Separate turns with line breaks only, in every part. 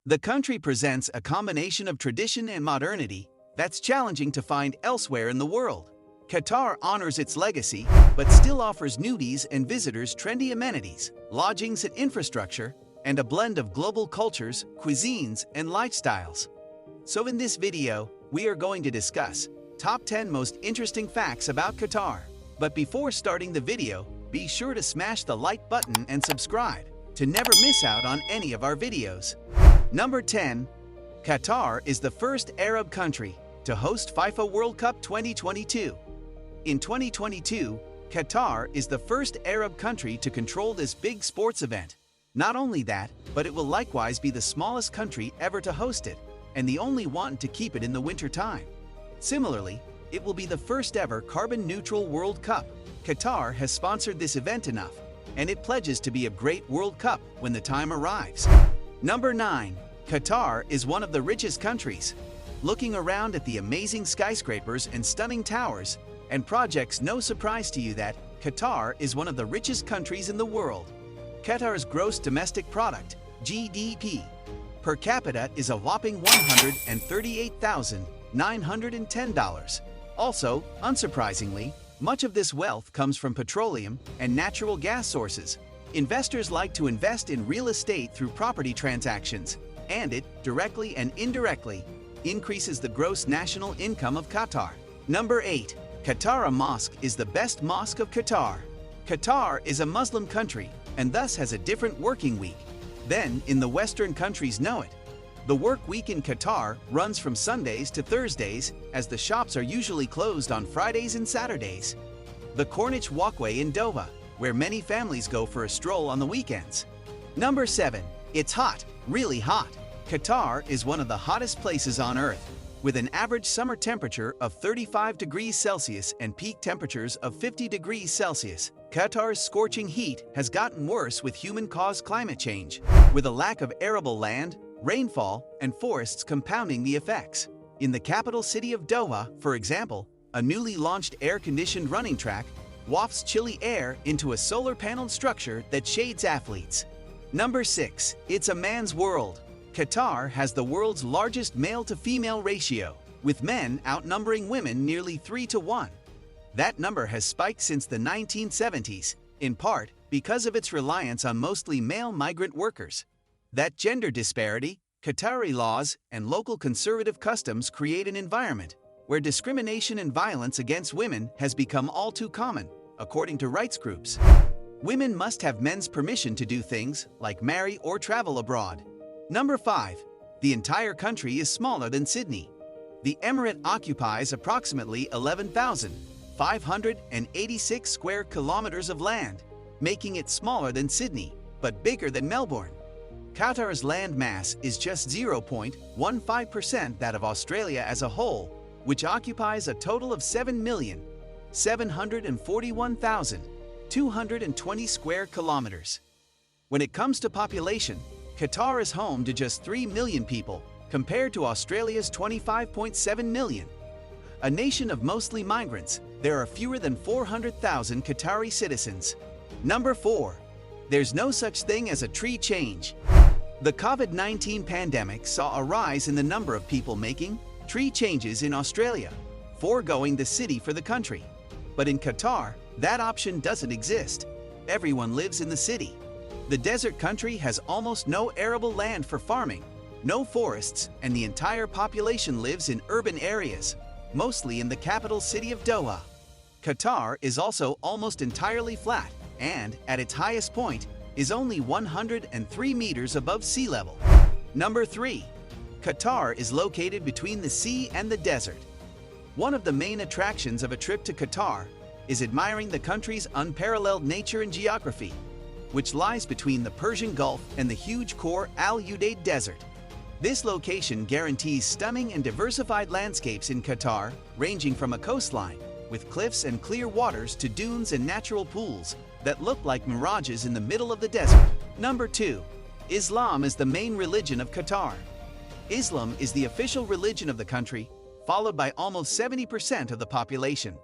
The country presents a combination of tradition and modernity that's challenging to find elsewhere in the world. Qatar honors its legacy, but still offers newbies and visitors trendy amenities, lodgings and infrastructure, and a blend of global cultures, cuisines, and lifestyles. So in this video, we are going to discuss top 10 most interesting facts about Qatar. But before starting the video, be sure to smash the like button and subscribe to never miss out on any of our videos. Number 10. Qatar is the first Arab country to host FIFA World Cup 2022. In 2022, Qatar is the first Arab country to control this big sports event. Not only that, but it will likewise be the smallest country ever to host it, and the only one to keep it in the winter time. Similarly, it will be the first ever carbon-neutral World Cup. Qatar has sponsored this event enough, and it pledges to be a great World Cup when the time arrives. Number 9. Qatar is one of the richest countries. Looking around at the amazing skyscrapers and stunning towers and projects, no surprise to you that Qatar is one of the richest countries in the world. Qatar's gross domestic product, GDP, per capita is a whopping $138,910. Also, unsurprisingly, much of this wealth comes from petroleum and natural gas sources. Investors like to invest in real estate through property transactions, and it, directly and indirectly, increases the gross national income of Qatar. Number 8. Qatar Mosque is the best mosque of Qatar. Qatar is a Muslim country and thus has a different working week than in the Western countries know it. The work week in Qatar runs from Sundays to Thursdays, as the shops are usually closed on Fridays and Saturdays. The Corniche Walkway in Doha, where many families go for a stroll on the weekends. Number 7. It's hot, really hot. Qatar is one of the hottest places on Earth, with an average summer temperature of 35 degrees Celsius and peak temperatures of 50 degrees Celsius. Qatar's scorching heat has gotten worse with human-caused climate change, with a lack of arable land, rainfall, and forests compounding the effects. In the capital city of Doha, for example, a newly launched air-conditioned running track wafts chilly air into a solar-paneled structure that shades athletes. Number 6. It's a man's world. Qatar has the world's largest male-to-female ratio, with men outnumbering women nearly 3-to-1. That number has spiked since the 1970s, in part because of its reliance on mostly male migrant workers. That gender disparity, Qatari laws, and local conservative customs create an environment where discrimination and violence against women has become all too common, according to rights groups. Women must have men's permission to do things like marry or travel abroad. Number 5. The entire country is smaller than Sydney. The emirate occupies approximately 11,586 square kilometers of land, making it smaller than Sydney, but bigger than Melbourne. Qatar's land mass is just 0.15% that of Australia as a whole, which occupies a total of 7,741,220 square kilometers. When it comes to population, Qatar is home to just 3 million people, compared to Australia's 25.7 million. A nation of mostly migrants, there are fewer than 400,000 Qatari citizens. Number 4. There's no such thing as a tree change. The COVID-19 pandemic saw a rise in the number of people making tree changes in Australia, foregoing the city for the country. But in Qatar, that option doesn't exist. Everyone lives in the city. The desert country has almost no arable land for farming, no forests, and the entire population lives in urban areas, mostly in the capital city of Doha. Qatar is also almost entirely flat and, at its highest point, is only 103 meters above sea level. Number 3. Qatar is located between the sea and the desert. One of the main attractions of a trip to Qatar is admiring the country's unparalleled nature and geography, which lies between the Persian Gulf and the huge Khor Al-Udeid Desert. This location guarantees stunning and diversified landscapes in Qatar, ranging from a coastline with cliffs and clear waters to dunes and natural pools that look like mirages in the middle of the desert. Number 2. Islam is the main religion of Qatar. Islam is the official religion of the country, followed by almost 70% of the population.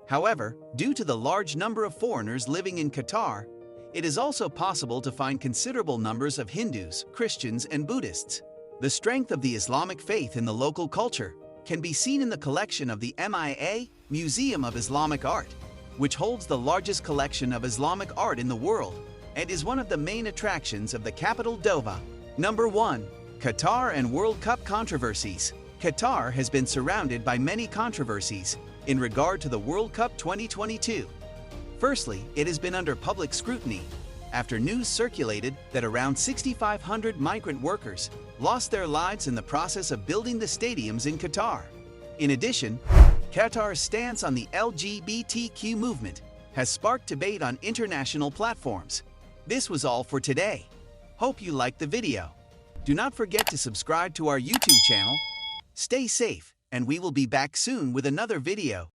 However, due to the large number of foreigners living in Qatar, it is also possible to find considerable numbers of Hindus, Christians, and Buddhists. The strength of the Islamic faith in the local culture can be seen in the collection of the MIA Museum of Islamic Art, which holds the largest collection of Islamic art in the world and is one of the main attractions of the capital Doha. Number 1. Qatar and World Cup controversies. Qatar has been surrounded by many controversies in regard to the World Cup 2022. Firstly, it has been under public scrutiny after news circulated that around 6,500 migrant workers lost their lives in the process of building the stadiums in Qatar. In addition, Qatar's stance on the LGBTQ movement has sparked debate on international platforms. This was all for today. Hope you liked the video. Do not forget to subscribe to our YouTube channel. Stay safe, and we will be back soon with another video.